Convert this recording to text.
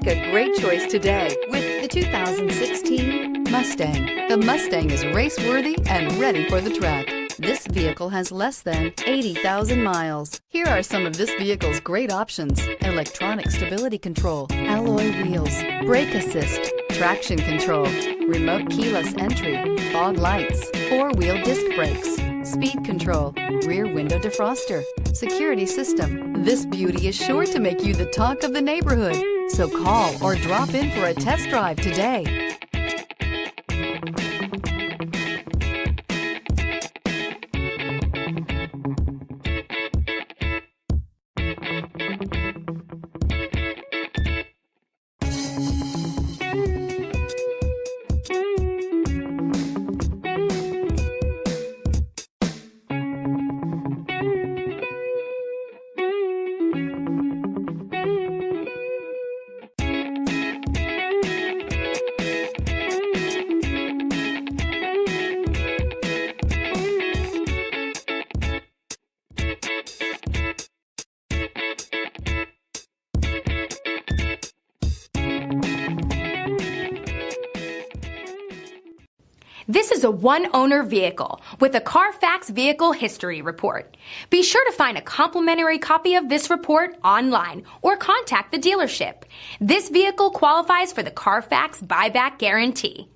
Make a great choice today with the 2016 Mustang. The Mustang is race-worthy and ready for the track. This vehicle has less than 80,000 miles. Here are some of this vehicle's great options: electronic stability control, alloy wheels, brake assist, traction control, remote keyless entry, fog lights, four-wheel disc brakes, speed control, rear window defroster, security system. This beauty is sure to make you the talk of the neighborhood. So call or drop in for a test drive today. This is a one-owner vehicle with a CARFAX Vehicle History Report. Be sure to find a complimentary copy of this report online or contact the dealership. This vehicle qualifies for the CARFAX Buyback Guarantee.